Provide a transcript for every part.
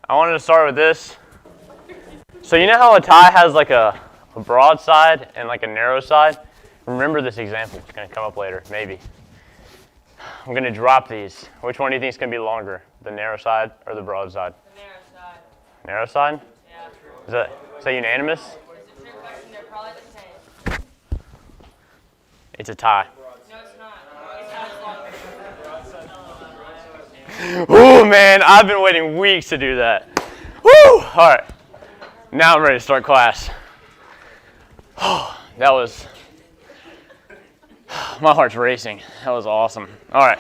I wanted to start with this. So you know how a tie has like a broad side and like a narrow side? Remember this example. It's going to come up later, maybe. I'm going to drop these. Which one do you think is going to be longer? The narrow side or the broad side? The narrow side. Narrow side? Yeah. Is that unanimous? It's a trick question. They're probably the same. It's a tie. No, it's not. It's not as long. Ooh, man, I've been waiting weeks to do that. Woo! All right. Now I'm ready to start class. Oh, that was... My heart's racing. That was awesome. All right,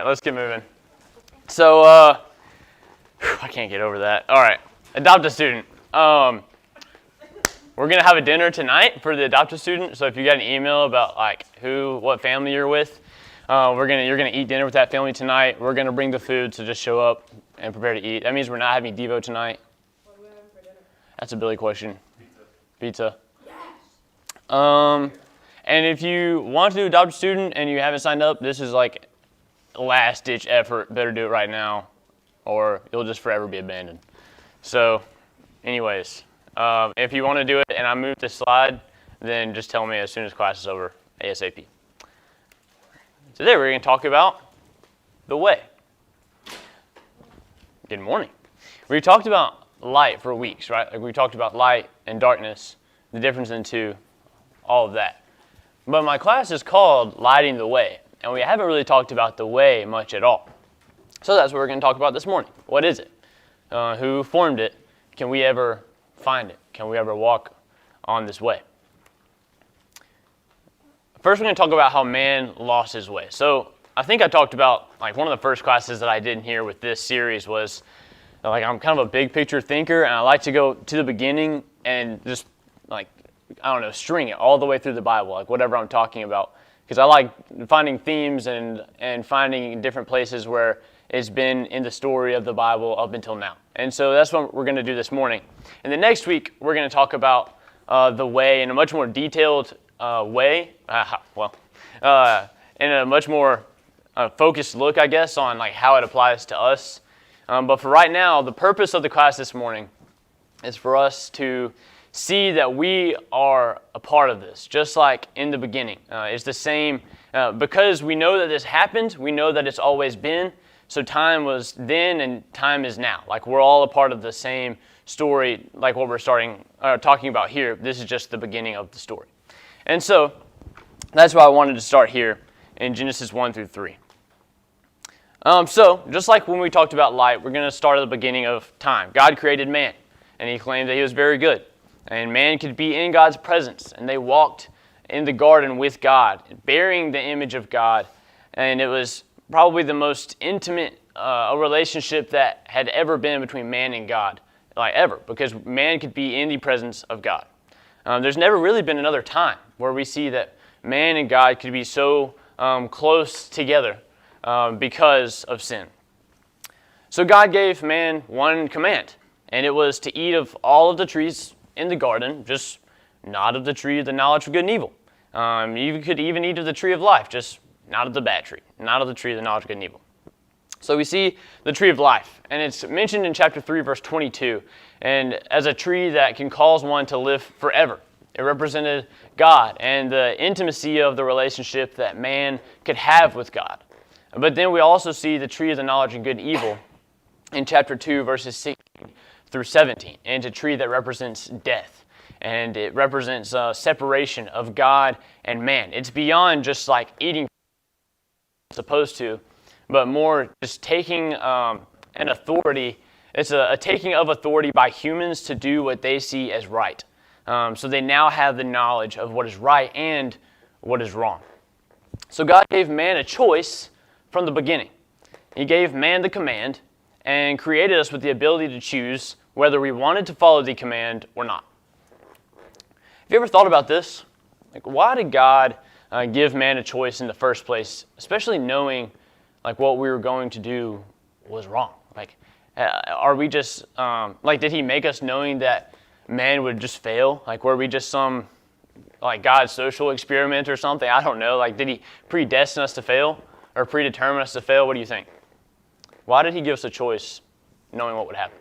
let's get moving. So, I can't get over that. All right, adopt a student. We're gonna have a dinner tonight for the adopted student. So if you got an email about like what family you're with, you're gonna eat dinner with that family tonight. We're gonna bring the food, so just show up and prepare to eat. That means we're not having Devo tonight. What are we having for dinner? That's a Billy question. Pizza. Yes. And if you want to adopt a student and you haven't signed up, this is like a last-ditch effort. Better do it right now, or you'll just forever be abandoned. So, anyways, if you want to do it and I move the slide, then just tell me as soon as class is over, ASAP. Today we're going to talk about the way. Good morning. We talked about light for weeks, right? Like we talked about light and darkness, the difference in two, all of that. But my class is called Lighting the Way, and we haven't really talked about the way much at all. So that's what we're going to talk about this morning. What is it? Who formed it? Can we ever find it? Can we ever walk on this way? First, we're going to talk about how man lost his way. So I think I talked about, like one of the first classes that I did in here with this series was, like I'm kind of a big picture thinker, and I like to go to the beginning and just like, I don't know, string it all the way through the Bible, like whatever I'm talking about. Because I like finding themes and finding different places where it's been in the story of the Bible up until now. And so that's what we're going to do this morning. And then next week, we're going to talk about the way in a much more detailed way. In a much more focused look, I guess, on like how it applies to us. But for right now, the purpose of the class this morning is for us to see that we are a part of this, just like in the beginning. It's the same, because we know that this happened, we know that it's always been, so time was then and time is now. Like we're all a part of the same story, like what we're talking about here. This is just the beginning of the story. And so, that's why I wanted to start here in Genesis 1 through 3. So, just like when we talked about light, we're going to start at the beginning of time. God created man, and he claimed that he was very good. And man could be in God's presence, and they walked in the garden with God, bearing the image of God. And it was probably the most intimate relationship that had ever been between man and God, like ever, because man could be in the presence of God. There's never really been another time where we see that man and God could be so close together because of sin. So God gave man one command, and it was to eat of all of the trees in the garden, just not of the tree of the knowledge of good and evil. You could even eat of the tree of life, just not of the bad tree, not of the tree of the knowledge of good and evil. So we see the tree of life, and it's mentioned in chapter 3, verse 22, and as a tree that can cause one to live forever. It represented God and the intimacy of the relationship that man could have with God. But then we also see the tree of the knowledge of good and evil in chapter 2, verses 16 through 17, and it's a tree that represents death, and it represents separation of God and man. It's beyond just like eating supposed to, but more just taking an authority. It's a taking of authority by humans to do what they see as right. So they now have the knowledge of what is right and what is wrong. So God gave man a choice from the beginning. He gave man the command and created us with the ability to choose whether we wanted to follow the command or not. Have you ever thought about this? Like, why did God give man a choice in the first place, especially knowing like what we were going to do was wrong? Like, are we just did he make us knowing that man would just fail? Like, were we just some like God's social experiment or something? I don't know. Like, did he predestine us to fail or predetermine us to fail? What do you think? Why did he give us a choice knowing what would happen?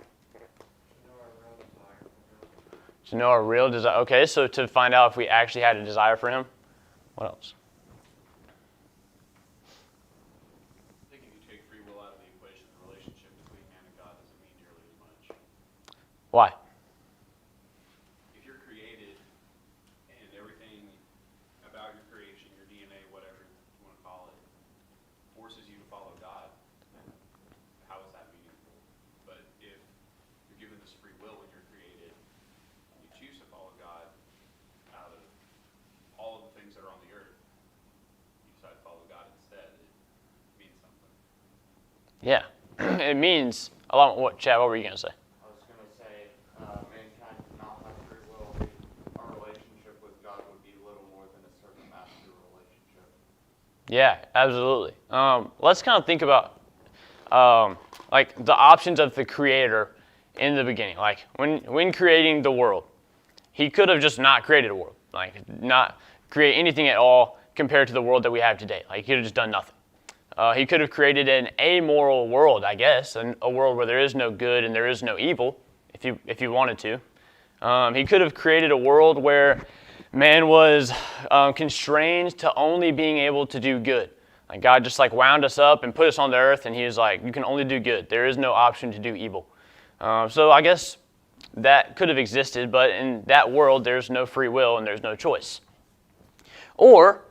To know our real desire. Okay, so to find out if we actually had a desire for him. What else? I think if you take free will out of the equation, the relationship between man and God doesn't mean nearly as much. Why? If you're created and everything about your creation, your DNA, whatever you want to call it, forces you to follow God, then how is that meaningful? But if you're given this free will when you're created, and you choose to follow God out of all of the things that are on the earth, you decide to follow God instead, it means something. Yeah. It means a lot. What, Chad, what were you going to say? I was going to say, mankind did not have free will. Our relationship with God would be little more than a servant-master relationship. Yeah, absolutely. Let's kind of think about like the options of the Creator in the beginning. Like when creating the world, he could have just not created a world, like not create anything at all compared to the world that we have today. Like he could have just done nothing. He could have created an amoral world, I guess, a world where there is no good and there is no evil, if you wanted to. He could have created a world where man was constrained to only being able to do good. Like God just like wound us up and put us on the earth, and he was like, you can only do good. There is no option to do evil. So I guess that could have existed, but in that world, there's no free will and there's no choice. Or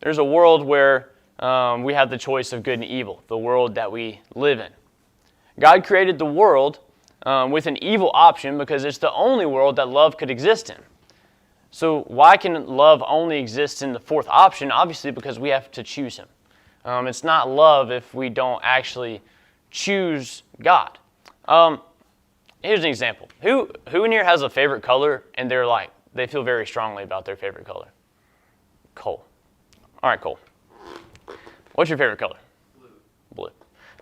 there's a world where we have the choice of good and evil, the world that we live in. God created the world with an evil option because it's the only world that love could exist in. So why can love only exist in the fourth option? Obviously because we have to choose him. It's not love if we don't actually choose God. Here's an example. Who in here has a favorite color and they feel very strongly about their favorite color? Cole. All right, Cole. What's your favorite color? Blue. Blue.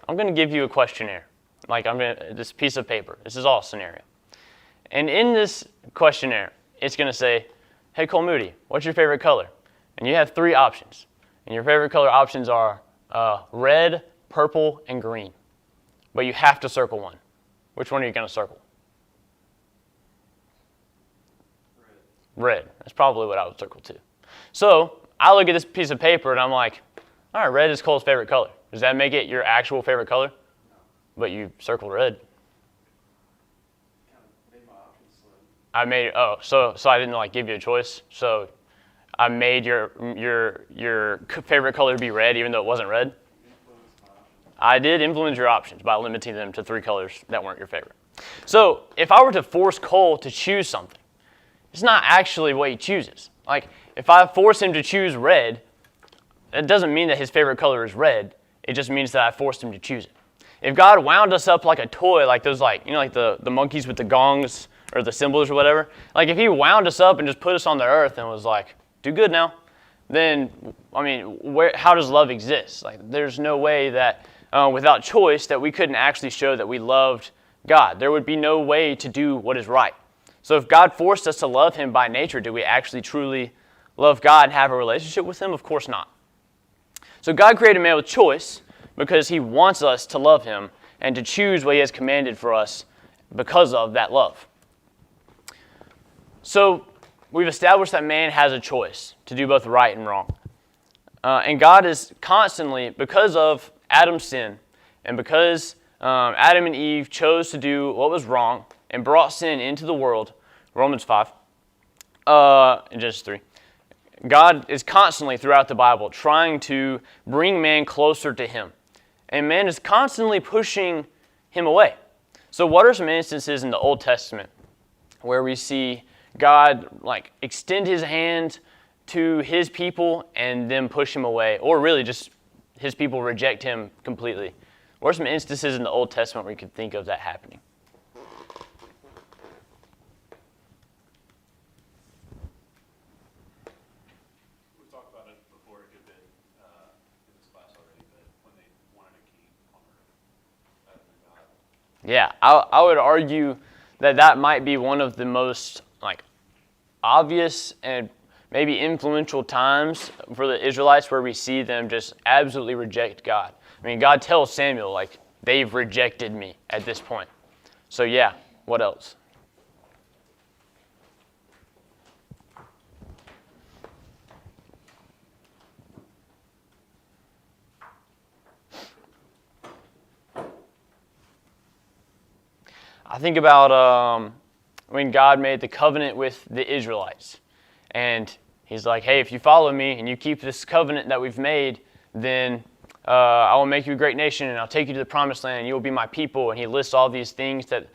I'm going to give you a questionnaire. This piece of paper. This is all scenario. And in this questionnaire, it's going to say, hey, Cole Moody, what's your favorite color? And you have 3 options. And your favorite color options are red, purple, and green. But you have to circle one. Which one are you going to circle? Red. That's probably what I would circle too. So I look at this piece of paper and I'm like, all right, red is Cole's favorite color. Does that make it your actual favorite color? No. But you circled red. Kind of made my options slim. So I didn't give you a choice. So I made your favorite color be red even though it wasn't red. I did influence your options by limiting them to 3 colors that weren't your favorite. So if I were to force Cole to choose something, it's not actually what he chooses. Like if I force him to choose red, it doesn't mean that his favorite color is red. It just means that I forced him to choose it. If God wound us up like a toy, like those the monkeys with the gongs or the cymbals or whatever, like if he wound us up and just put us on the earth and was like, do good now, then, how does love exist? Like there's no way that without choice that we couldn't actually show that we loved God. There would be no way to do what is right. So if God forced us to love him by nature, do we actually truly love God and have a relationship with him? Of course not. So God created man with choice because he wants us to love him and to choose what he has commanded for us because of that love. So we've established that man has a choice to do both right and wrong. And God is constantly, because of Adam's sin and because Adam and Eve chose to do what was wrong and brought sin into the world, Romans 5, and Genesis 3, God is constantly throughout the Bible trying to bring man closer to him. And man is constantly pushing him away. So what are some instances in the Old Testament where we see God extend his hand to his people and then push him away, or really just his people reject him completely? What are some instances in the Old Testament where you could think of that happening? We've talked about it before a good bit in this class already, but when they wanted a king on earth rather than God. Yeah, I would argue that might be one of the most obvious and maybe influential times for the Israelites where we see them just absolutely reject God. God tells Samuel, they've rejected me at this point. So yeah, what else? I think about when God made the covenant with the Israelites. And he's like, hey, if you follow me and you keep this covenant that we've made, then I will make you a great nation, and I'll take you to the promised land, and you will be my people. And he lists all these things that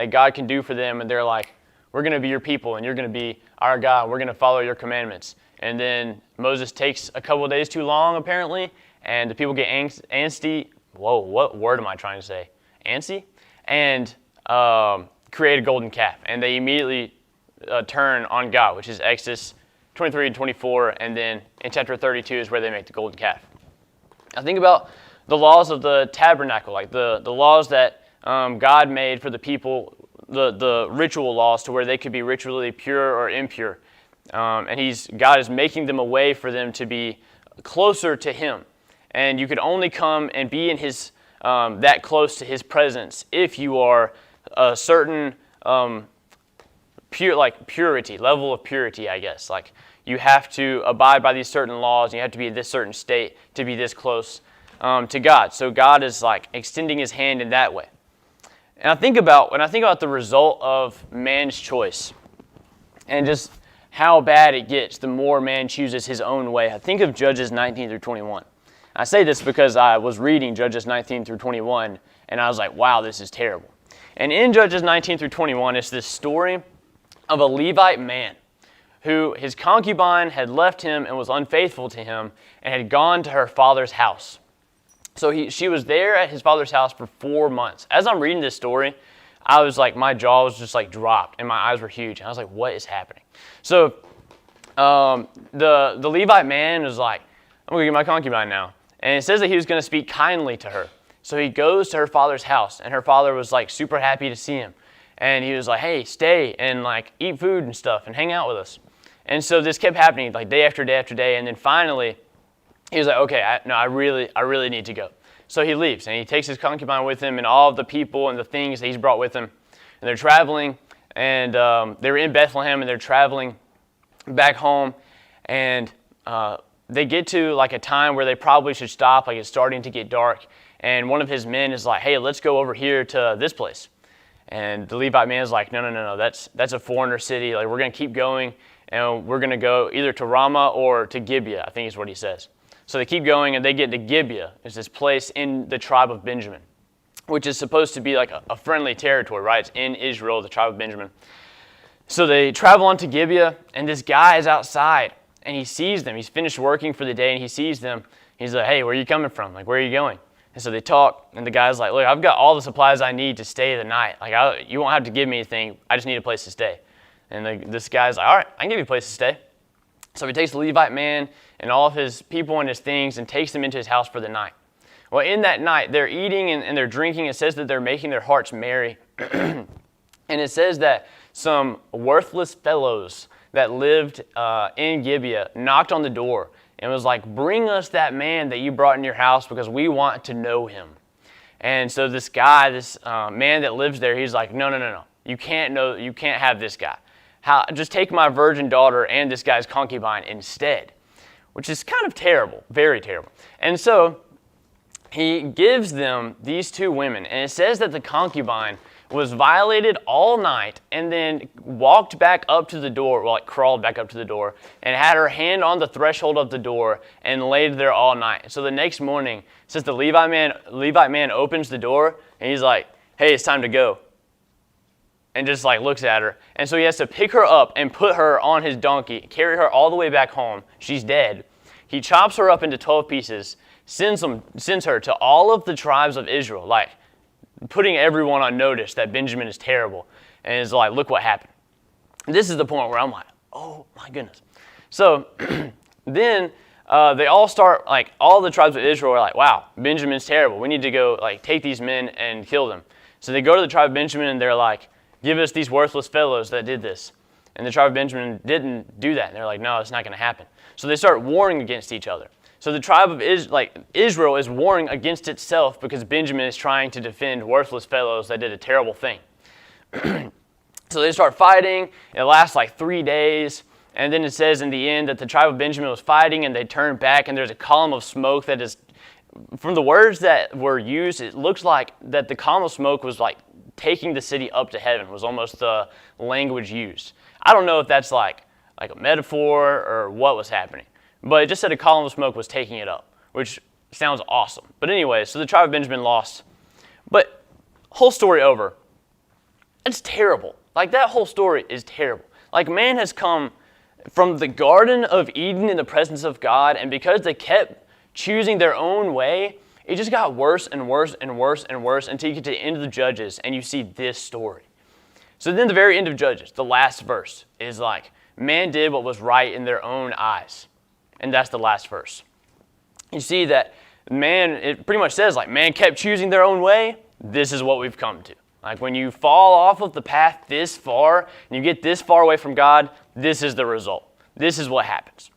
God can do for them. And they're like, we're going to be your people, and you're going to be our God. We're going to follow your commandments. And then Moses takes a couple of days too long, apparently, and the people get antsy. Whoa, what word am I trying to say? Antsy? And create a golden calf. And they immediately turn on God, which is Exodus 23 and 24. And then in chapter 32 is where they make the golden calf. I think about the laws of the tabernacle, like the laws that God made for the people, the ritual laws to where they could be ritually pure or impure. And God is making them a way for them to be closer to Him. And you could only come and be in His that close to His presence if you are a certain purity, level of purity, I guess. Like you have to abide by these certain laws, and you have to be in this certain state to be this close to God. So God is like extending His hand in that way. And when I think about the result of man's choice and just how bad it gets the more man chooses his own way, I think of Judges 19 through 21. I say this because I was reading Judges 19 through 21, and I was like, wow, this is terrible. And in Judges 19 through 21, it's this story of a Levite man who his concubine had left him and was unfaithful to him and had gone to her father's house. So she was there at his father's house for 4 months. As I'm reading this story, I was like, my jaw was just like dropped and my eyes were huge. And I was like, what is happening? So the Levite man was like, I'm going to get my concubine now. And it says that he was going to speak kindly to her. So he goes to her father's house, and her father was like super happy to see him. And he was like, hey, stay and like eat food and stuff and hang out with us. And so this kept happening like day after day after day. And then finally, he was like, okay, I really need to go. So he leaves, and he takes his concubine with him and all of the people and the things that he's brought with him. And they're traveling, and they were in Bethlehem, and they're traveling back home. And they get to like a time where they probably should stop, like it's starting to get dark. And one of his men is like, hey, let's go over here to this place. And the Levite man is like, no, that's a foreigner city. Like, we're going to keep going, and we're going to go either to Ramah or to Gibeah, I think is what he says. So they keep going, and they get to Gibeah. It's this place in the tribe of Benjamin, which is supposed to be like a friendly territory, right? It's in Israel, the tribe of Benjamin. So they travel on to Gibeah, and this guy is outside, and he sees them. He's finished working for the day, and he sees them. He's like, hey, where are you coming from? Like, where are you going? And so they talk, and the guy's like, look, I've got all the supplies I need to stay the night. Like, you won't have to give me anything. I just need a place to stay. And this guy's like, all right, I can give you a place to stay. So he takes the Levite man and all of his people and his things and takes them into his house for the night. Well, in that night, they're eating and they're drinking. It says that they're making their hearts merry. And it says that some worthless fellows that lived in Gibeah knocked on the door and was like, bring us that man that you brought in your house because we want to know him. And so this guy, this man that lives there, he's like, no. You can't have this guy. Just take my virgin daughter and this guy's concubine instead, which is kind of terrible, very terrible. And so he gives them these two women, and it says that the concubine was violated all night and then walked back up to the door, well, like crawled back up to the door, and had her hand on the threshold of the door and laid there all night. So the next morning, it says the Levite man opens the door, and he's like, hey, it's time to go. And just like looks at her. And so he has to pick her up and put her on his donkey, carry her all the way back home. She's dead. He chops her up into 12 pieces, sends her to all of the tribes of Israel, like putting everyone on notice that Benjamin is terrible. And is like, look what happened. And this is the point where I'm like, oh my goodness. So then they all start, like all the tribes of Israel are like, wow, Benjamin's terrible. We need to go like take these men and kill them. So they go to the tribe of Benjamin and they're like, give us these worthless fellows that did this. And the tribe of Benjamin didn't do that. And they're like, no, it's not going to happen. So they start warring against each other. So the tribe of Israel is warring against itself because Benjamin is trying to defend worthless fellows that did a terrible thing. So they start fighting. It lasts like 3 days. And then it says in the end that the tribe of Benjamin was fighting and they turned back and there's a column of smoke that is, from the words that were used, it looks like that the column of smoke was like taking the city up to heaven, was almost the language used. I don't know if that's like a metaphor or what was happening. But it just said a column of smoke was taking it up, which sounds awesome. But anyway, so the tribe of Benjamin lost. But whole story over. It's terrible. Like, that whole story is terrible. Like, man has come from the Garden of Eden in the presence of God, and because they kept choosing their own way, it just got worse and worse and worse and worse until you get to the end of the Judges and you see this story. So then the very end of Judges, the last verse, is like, man did what was right in their own eyes. And that's the last verse. You see that man, it pretty much says like, man kept choosing their own way. This is what we've come to. Like, when you fall off of the path this far and you get this far away from God, this is the result. This is what happens.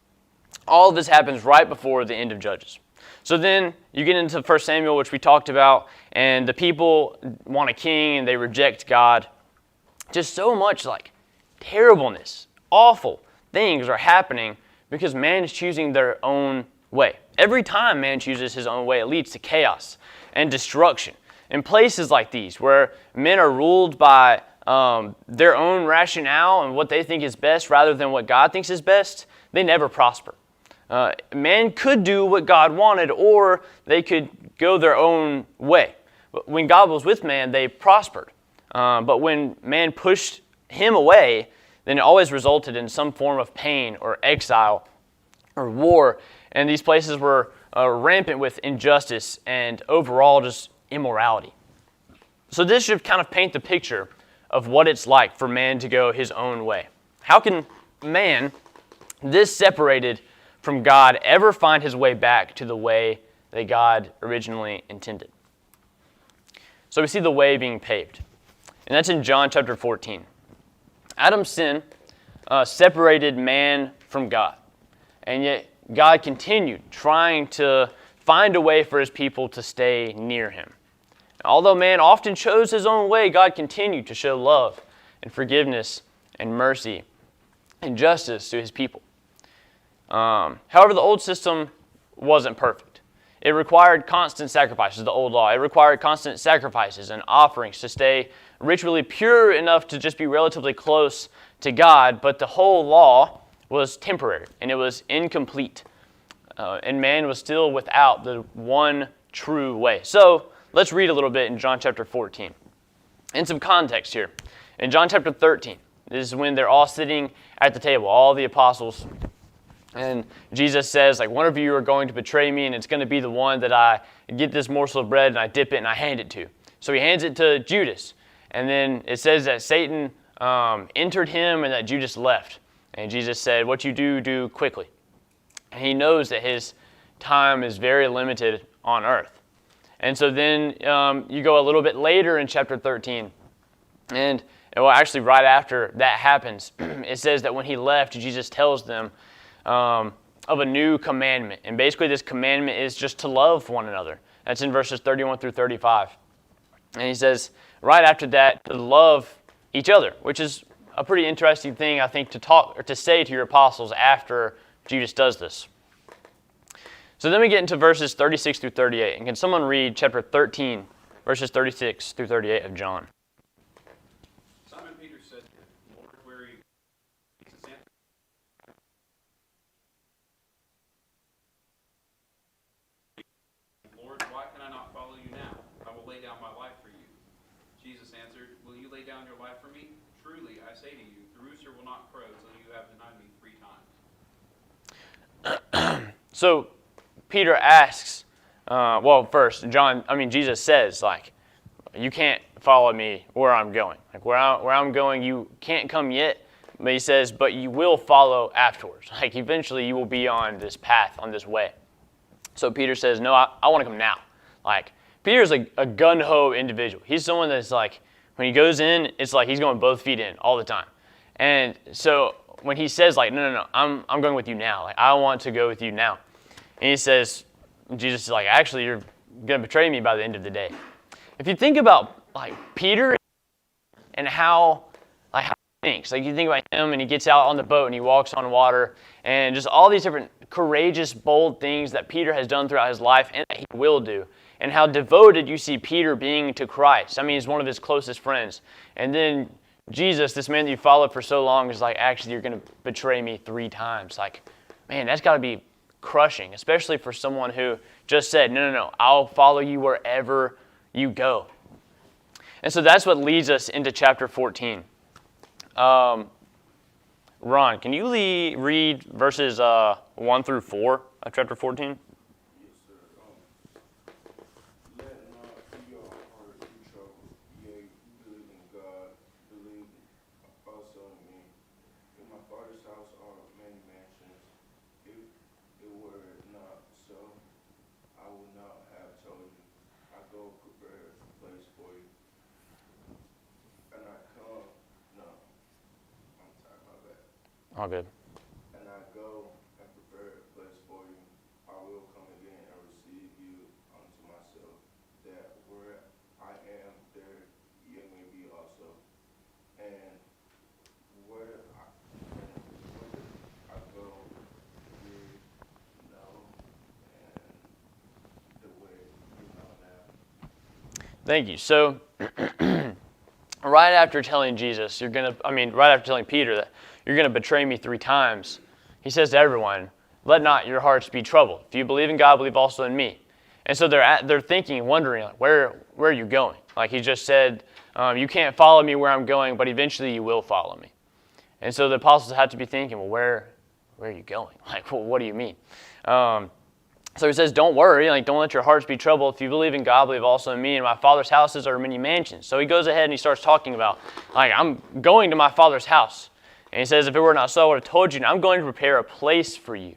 All of this happens right before the end of Judges. So then you get into 1 Samuel, which we talked about, and the people want a king and they reject God. Just so much like terribleness, awful things are happening because man is choosing their own way. Every time man chooses his own way, it leads to chaos and destruction. In places like these, where men are ruled by their own rationale and what they think is best rather than what God thinks is best, they never prosper. Man could do what God wanted, or they could go their own way. But when God was with man, they prospered. But when man pushed him away, then it always resulted in some form of pain or exile or war. And these places were rampant with injustice and overall just immorality. So this should kind of paint the picture of what it's like for man to go his own way. How can man, this separated from God, ever find his way back to the way that God originally intended? So we see the way being paved. And that's in John chapter 14. Adam's sin separated man from God. And yet God continued trying to find a way for his people to stay near him. Although man often chose his own way, God continued to show love and forgiveness and mercy and justice to his people. However, the old system wasn't perfect. It required constant sacrifices, the old law. It required constant sacrifices and offerings to stay ritually pure enough to just be relatively close to God, but the whole law was temporary and it was incomplete. And man was still without the one true way. So let's read a little bit in John chapter 14. In some context here. In John chapter 13, this is when they're all sitting at the table, all the apostles. And Jesus says, like, one of you are going to betray me, and it's going to be the one that I get this morsel of bread and I dip it and I hand it to. So he hands it to Judas. And then it says that Satan entered him and that Judas left. And Jesus said, what you do, do quickly. And he knows that his time is very limited on earth. And so then you go a little bit later in chapter 13. And well, actually right after that happens, it says that when he left, Jesus tells them of a new commandment. And basically this commandment is just to love one another. That's in verses 31 through 35. And he says right after that to love each other, which is a pretty interesting thing, I think, to talk or to say to your apostles after Judas does this. So then we get into verses 36 through 38. And can someone read chapter 13, verses 36 through 38 of John? Simon Peter said, Lord, where are you? Jesus answered, Lord, why can I not follow you now? I will lay down my life for you. Jesus answered, will you lay down your life for me? Truly, I say to you, the rooster will not crow till you have denied me 3 times. So Peter asks, Jesus says, like, you can't follow me where I'm going. Like, where I'm going, you can't come yet. But he says, but you will follow afterwards. Like, eventually you will be on this path, on this way. So Peter says, no, I want to come now. Like, Peter's a gun-ho individual. He's someone that's like, when he goes in, it's like he's going both feet in all the time. And so when he says, like, no, I'm going with you now. Like, I want to go with you now. And he says, Jesus is like, actually, you're going to betray me by the end of the day. If you think about like Peter and how he thinks, like you think about him and he gets out on the boat and he walks on water and just all these different courageous, bold things that Peter has done throughout his life and that he will do, and how devoted you see Peter being to Christ. I mean, he's one of his closest friends. And then Jesus, this man that you followed for so long, is like, actually, you're going to betray me 3 times. Like, man, that's got to be crushing, especially for someone who just said, no, I'll follow you wherever you go. And so that's what leads us into chapter 14. Ron, can you read verses 1 through 4 of chapter 14? All good. And I go and prepare a place for you. I will come again and receive you unto myself, that where I am, there ye may be also. And where I go, ye know, and the way you know now. Thank you. So, right after telling Jesus, right after telling Peter that you're going to betray me 3 times, he says to everyone, let not your hearts be troubled. If you believe in God, believe also in me. And so they're thinking and wondering, like, where are you going? Like he just said, you can't follow me where I'm going, but eventually you will follow me. And so the apostles had to be thinking, well, where are you going? Like, well, what do you mean? So he says, don't worry, like, don't let your hearts be troubled. If you believe in God, believe also in me. In my Father's houses are many mansions. So he goes ahead and he starts talking about, like, I'm going to my Father's house. And he says, if it were not so, I would have told you, I'm going to prepare a place for you.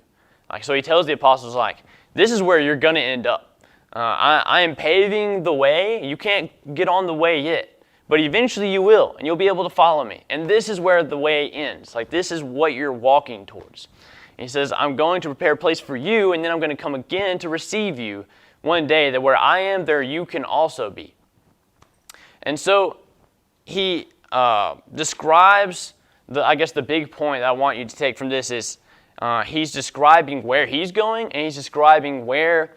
Like, so he tells the apostles, like, this is where you're going to end up. I am paving the way. You can't get on the way yet, but eventually you will, and you'll be able to follow me. And this is where the way ends. Like, this is what you're walking towards. And he says, I'm going to prepare a place for you, and then I'm going to come again to receive you one day, that where I am, there you can also be. And so he describes the big point that I want you to take from this is he's describing where he's going, and he's describing where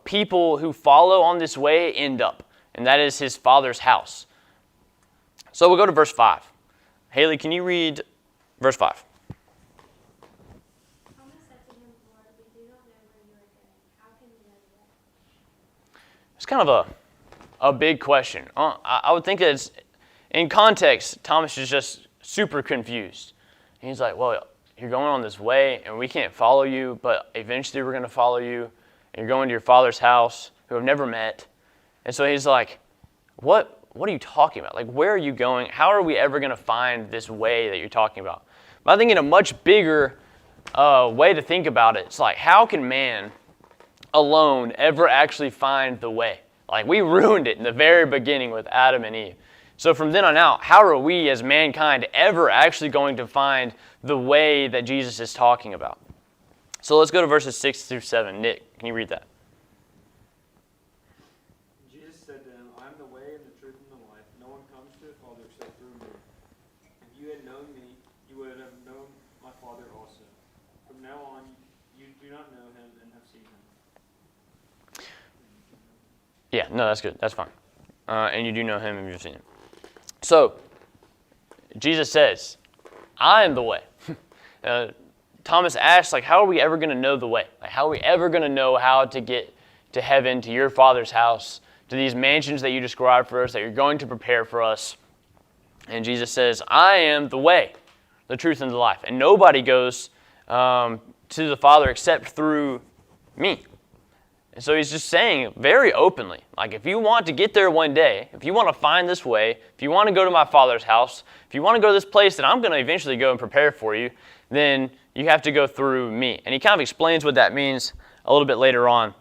people who follow on this way end up, and that is his Father's house. So we'll go to verse 5. Haley, can you read verse 5? Thomas said to him, Lord, we do not know where you are going. How can we know the way? It's kind of a big question. I would think that it's, in context, Thomas is just super confused. And he's like, well, you're going on this way, and we can't follow you, but eventually we're going to follow you, and you're going to your Father's house, who have never met. And so he's like, what are you talking about? Like, where are you going? How are we ever going to find this way that you're talking about? But I think in a much bigger way to think about it, it's like, how can man alone ever actually find the way? Like, we ruined it in the very beginning with Adam and Eve. So from then on out, how are we as mankind ever actually going to find the way that Jesus is talking about? So let's go to verses 6 through 7. Nick, can you read that? Jesus said to them, I am the way and the truth and the life. No one comes to the Father except through me. If you had known me, you would have known my Father also. From now on, you do not know him and have seen him. Yeah, no, that's good. That's fine. And you do know him and you've seen him. So, Jesus says, I am the way. Thomas asks, like, how are we ever going to know the way? Like, how are we ever going to know how to get to heaven, to your Father's house, to these mansions that you described for us, that you're going to prepare for us? And Jesus says, I am the way, the truth, and the life. And nobody goes to the Father except through me. And so he's just saying very openly, like, if you want to get there one day, if you want to find this way, if you want to go to my Father's house, if you want to go to this place that I'm going to eventually go and prepare for you, then you have to go through me. And he kind of explains what that means a little bit later on.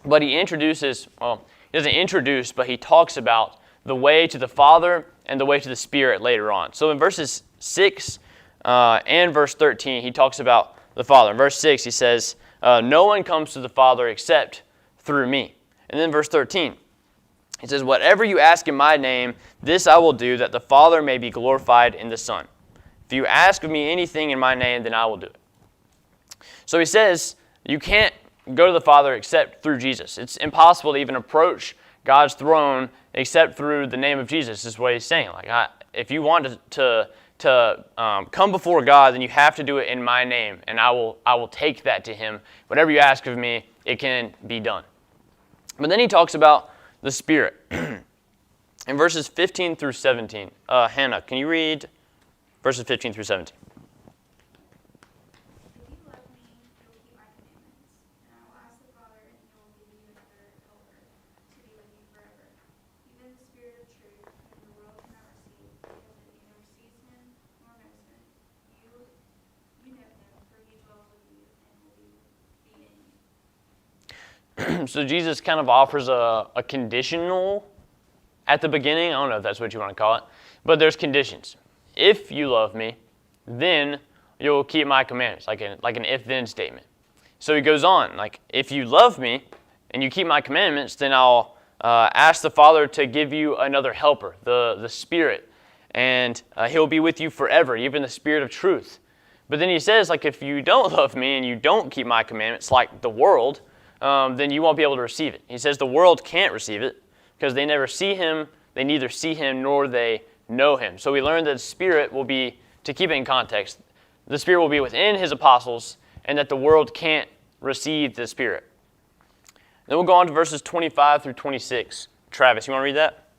But he introduces, well, he doesn't introduce, but he talks about the way to the Father and the way to the Spirit later on. So in verses 6 and verse 13, he talks about the Father. In verse 6, he says, no one comes to the Father except through me. And then verse 13, it says, whatever you ask in my name, this I will do, that the Father may be glorified in the Son. If you ask of me anything in my name, then I will do it. So he says, you can't go to the Father except through Jesus. It's impossible to even approach God's throne except through the name of Jesus, is what he's saying. If you want to come before God, then you have to do it in my name, and I will take that to him. Whatever you ask of me, it can be done. But then he talks about the Spirit. In verses 15 through 17, Hannah, can you read verses 15 through 17? If you love me, you will keep my commandments, and I will ask the Father, and he will give you another helper to be with you forever, even the Spirit of truth, whom the world cannot receive, because it neither sees him nor knows him. You know him, for he dwells with you and will be in you. So Jesus kind of offers a conditional at the beginning. I don't know if that's what you want to call it, but there's conditions. If you love me, then you'll keep my commandments, like an if-then statement. So he goes on, if you love me and you keep my commandments, then I'll ask the Father to give you another helper, the Spirit, and he'll be with you forever, even the Spirit of truth. But then he says, if you don't love me and you don't keep my commandments, like the world, then you won't be able to receive it. He says the world can't receive it because they never see him, they neither see him nor they know him. So we learned that the Spirit will be, to keep it in context, the Spirit will be within his apostles and that the world can't receive the Spirit. Then we'll go on to verses 25 through 26. Travis, you want to read that?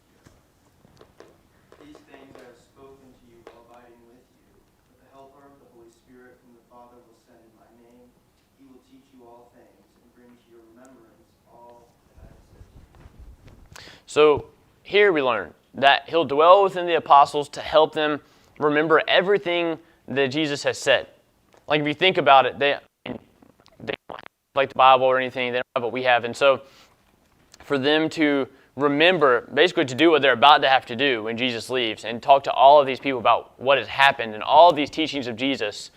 These things I have spoken to you while abiding with you. But the Helper, the Holy Spirit, whom the Father will send in my name, he will teach you all things and bring to your remembrance all that I have said to you. So here we learn that he'll dwell within the apostles to help them remember everything that Jesus has said. If you think about it, they don't have the Bible or anything. They don't have what we have. And so for them to remember, basically to do what they're about to have to do when Jesus leaves and talk to all of these people about what has happened and all of these teachings of Jesus,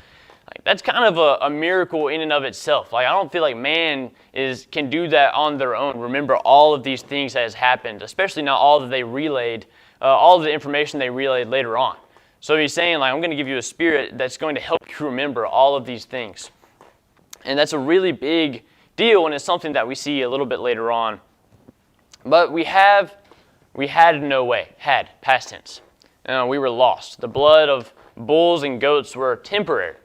that's kind of a miracle in and of itself. I don't feel like man can do that on their own, remember all of these things that has happened, especially not all that they relayed, all of the information they relayed later on. So he's saying, I'm going to give you a Spirit that's going to help you remember all of these things. And that's a really big deal, and it's something that we see a little bit later on. But we had no way, past tense. We were lost. The blood of bulls and goats were temporary.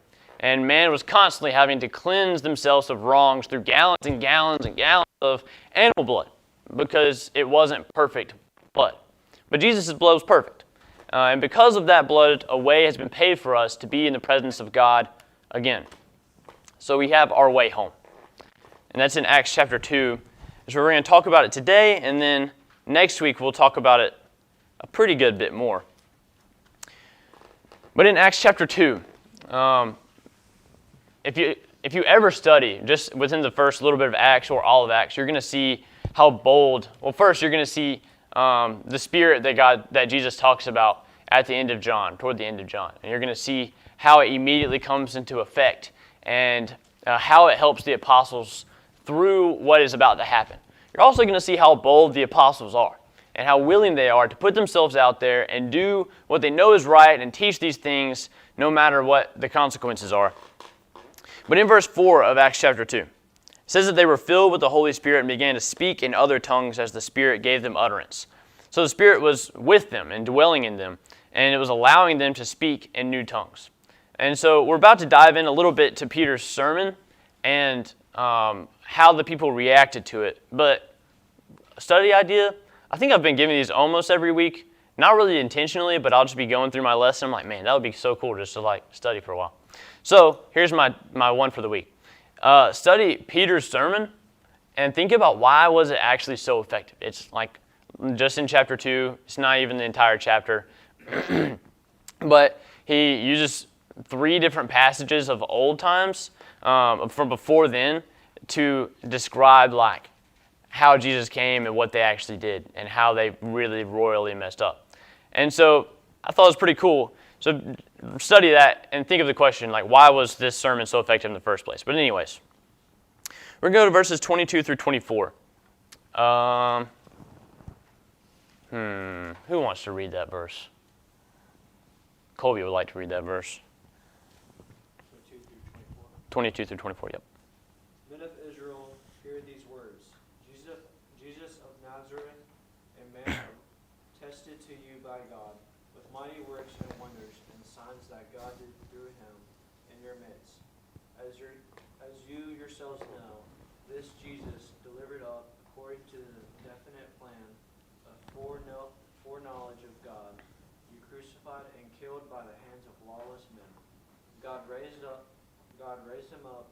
And man was constantly having to cleanse themselves of wrongs through gallons and gallons and gallons of animal blood because it wasn't perfect blood. But Jesus' blood was perfect. And because of that blood, a way has been paid for us to be in the presence of God again. So we have our way home. And that's in Acts chapter 2. So we're going to talk about it today, and then next week we'll talk about it a pretty good bit more. But in Acts chapter 2, if you ever study just within the first little bit of Acts or all of Acts, you're going to see how bold. Well, first you're going to see the Spirit that Jesus talks about at the end of John, toward the end of John, and you're going to see how it immediately comes into effect and how it helps the apostles through what is about to happen. You're also going to see how bold the apostles are and how willing they are to put themselves out there and do what they know is right and teach these things no matter what the consequences are. But in verse 4 of Acts chapter 2, it says that they were filled with the Holy Spirit and began to speak in other tongues as the Spirit gave them utterance. So the Spirit was with them and dwelling in them, and it was allowing them to speak in new tongues. And so we're about to dive in a little bit to Peter's sermon and how the people reacted to it. But a study idea, I think I've been giving these almost every week. Not really intentionally, but I'll just be going through my lesson. I'm like, man, that would be so cool just to study for a while. So here's my one for the week. Study Peter's sermon and think about why was it actually so effective. It's just in chapter 2. It's not even the entire chapter. But he uses 3 different passages of old times from before then to describe how Jesus came and what they actually did and how they really royally messed up. And so I thought it was pretty cool. So study that and think of the question, why was this sermon so effective in the first place? But anyways, We're going to go to verses 22 through 24. Who wants to read that verse? Colby would like to read that verse. 22 through 24, yep. Men of Israel, hear these words. Jesus of Nazareth, a man tested to you by God, with mighty works and wonders and signs that God did through him in your midst. As you yourselves know, this Jesus delivered up according to the definite plan of foreknowledge of God, you crucified and killed by the hands of lawless men. God raised him up,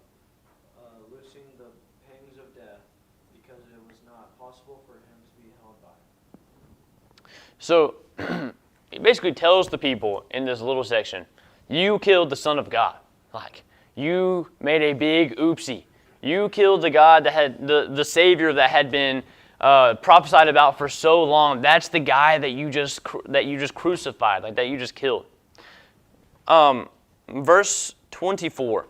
loosing the pangs of death, because it was not possible for him to be held by it. So, he basically tells the people in this little section, you killed the Son of God. Like, you made a big oopsie. You killed the God that had, the Savior that had been prophesied about for so long. That's the guy that you just crucified, like that you just killed. Verse 24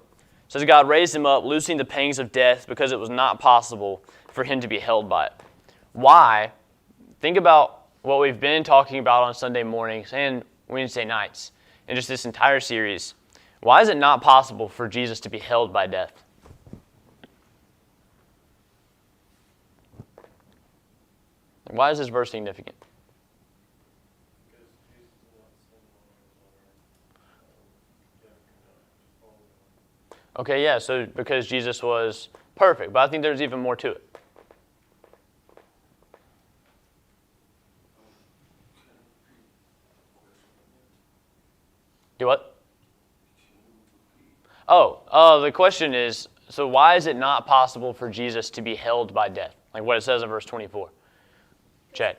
says, God raised him up, loosing the pangs of death, because it was not possible for him to be held by it. Why? Think about what we've been talking about on Sunday mornings and Wednesday nights, and just this entire series. Why is it not possible for Jesus to be held by death? Why is this verse significant? Okay, yeah, so because Jesus was perfect, but I think there's even more to it. Do what? The question is, so why is it not possible for Jesus to be held by death? Like what it says in verse 24. Chad.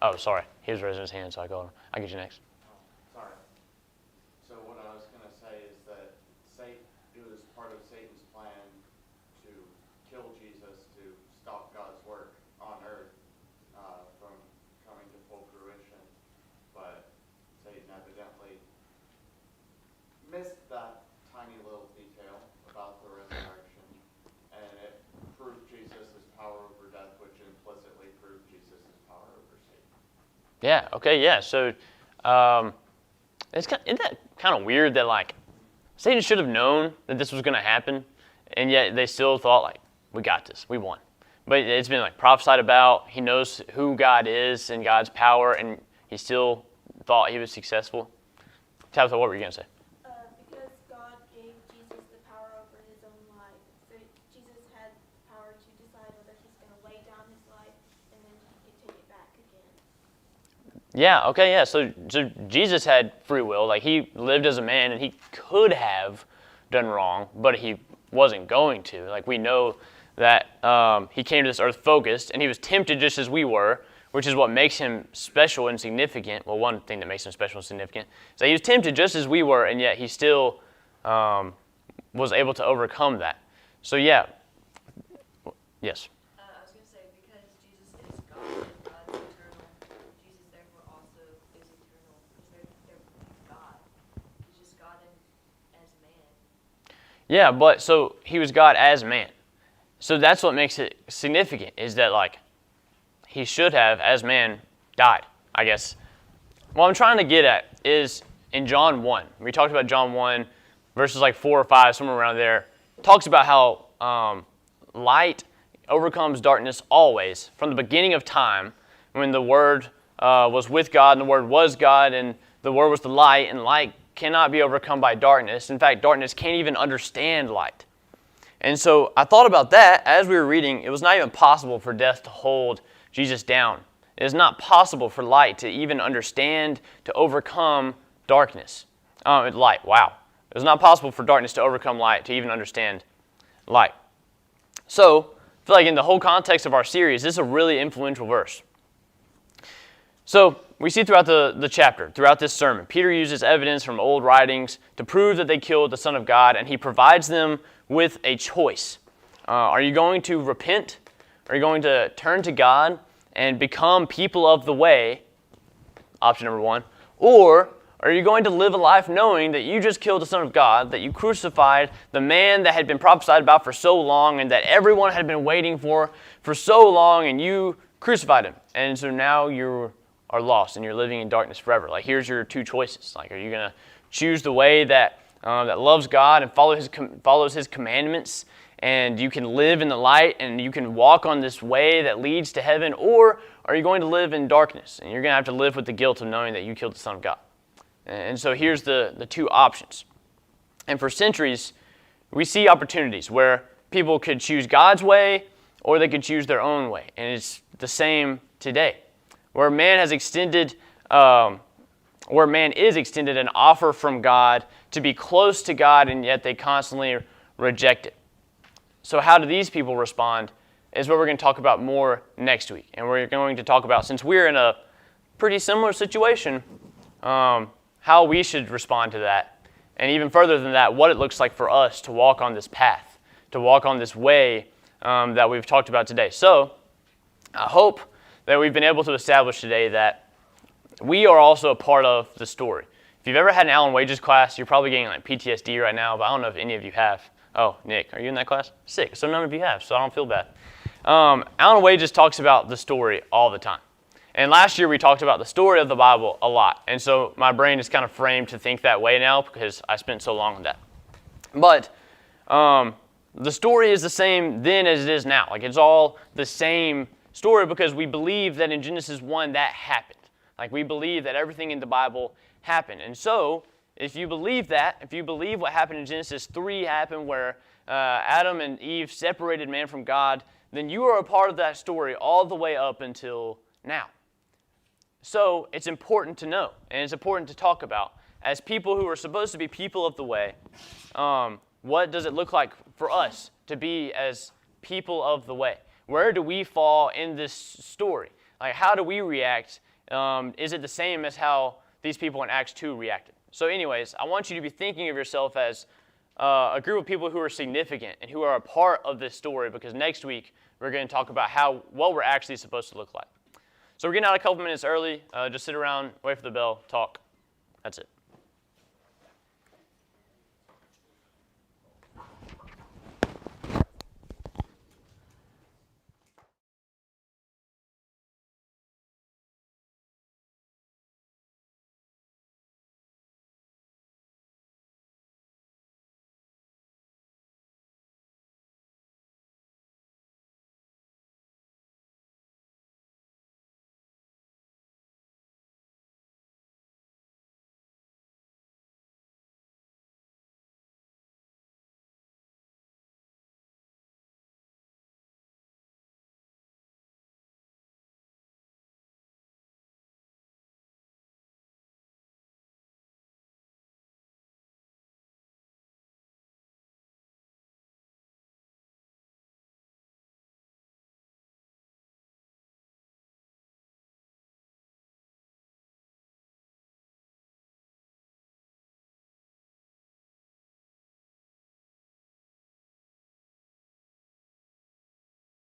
Oh, sorry. He was raising his hand, so I called him. I'll get you next. Sorry. So what I was going to say is that it was part of Satan's plan to kill Jesus, to stop God's work on earth from coming to full fruition. But Satan evidently missed that tiny little detail about the resurrection, and it proved Jesus' power over death, which implicitly proved Jesus' power over Satan. Yeah, okay, yeah. So isn't that kind of weird that like Satan should have known that this was going to happen, and yet they still thought like, we got this, we won. But it's been like prophesied about. He knows who God is and God's power, and he still thought he was successful. Tabitha, what were you going to say? Because God gave Jesus the power over his own life. So Jesus had the power to decide whether he's going to lay down his life and then he could take it back again. Yeah, okay, yeah. So Jesus had free will. Like he lived as a man and he could have done wrong, but he wasn't going to. Like we know that he came to this earth focused and he was tempted just as we were, which is what makes him special and significant. Well, one thing that makes him special and significant is that he was tempted just as we were, and yet he still was able to overcome that. So yeah. Yes? I was going to say, because Jesus is God and God's eternal, Jesus therefore also is eternal. Because he's God. He's just God as man. Yeah, but so he was God as man. So that's what makes it significant, is that like he should have, as man, died, I guess. What I'm trying to get at is in John 1. We talked about John 1, verses like 4 or 5, somewhere around there. It talks about how light overcomes darkness always, from the beginning of time, when the Word was with God, and the Word was God, and the Word was the light, and light cannot be overcome by darkness. In fact, darkness can't even understand light. And so I thought about that as we were reading. It was not even possible for death to hold Jesus down. It is not possible for light to even understand, to overcome darkness. Light, wow. It was not possible for darkness to overcome light, to even understand light. So, I feel like in the whole context of our series, this is a really influential verse. So, we see throughout the chapter, throughout this sermon, Peter uses evidence from old writings to prove that they killed the Son of God, and he provides them with a choice. Are you going to repent? Are you going to turn to God and become people of the way, option number one, or or are you going to live a life knowing that you just killed the Son of God, that you crucified the man that had been prophesied about for so long and that everyone had been waiting for so long, and you crucified him? And so now you are lost and you're living in darkness forever. Like, here's your two choices. Like, are you going to choose the way that loves God and follows His commandments, and you can live in the light and you can walk on this way that leads to heaven, or are you going to live in darkness and you're going to have to live with the guilt of knowing that you killed the Son of God? And so here's the two options. And for centuries, we see opportunities where people could choose God's way or they could choose their own way. And it's the same today, where man is extended an offer from God to be close to God, and yet they constantly reject it. So how do these people respond is what we're going to talk about more next week. And we're going to talk about, since we're in a pretty similar situation, how we should respond to that. And even further than that, what it looks like for us to walk on this path, to walk on this way that we've talked about today. So I hope that we've been able to establish today that we are also a part of the story. If you've ever had an Alan Wages class, you're probably getting like PTSD right now, but I don't know if any of you have. Oh, Nick, are you in that class? Sick. So none of you have, so I don't feel bad. Alan Wages talks about the story all the time. And last year we talked about the story of the Bible a lot. And so my brain is kind of framed to think that way now because I spent so long on that. But the story is the same then as it is now. Like, it's all the same story because we believe that in Genesis 1 that happened. Like, we believe that everything in the Bible happened. And so if you believe that, if you believe what happened in Genesis 3 happened where Adam and Eve separated man from God, then you are a part of that story all the way up until now. So it's important to know, and it's important to talk about, as people who are supposed to be people of the way, what does it look like for us to be as people of the way? Where do we fall in this story? Like, how do we react? Is it the same as how these people in Acts 2 reacted? So anyways, I want you to be thinking of yourself as a group of people who are significant and who are a part of this story, because next week we're going to talk about what we're actually supposed to look like. So we're getting out a couple minutes early. Just sit around, wait for the bell, talk. That's it.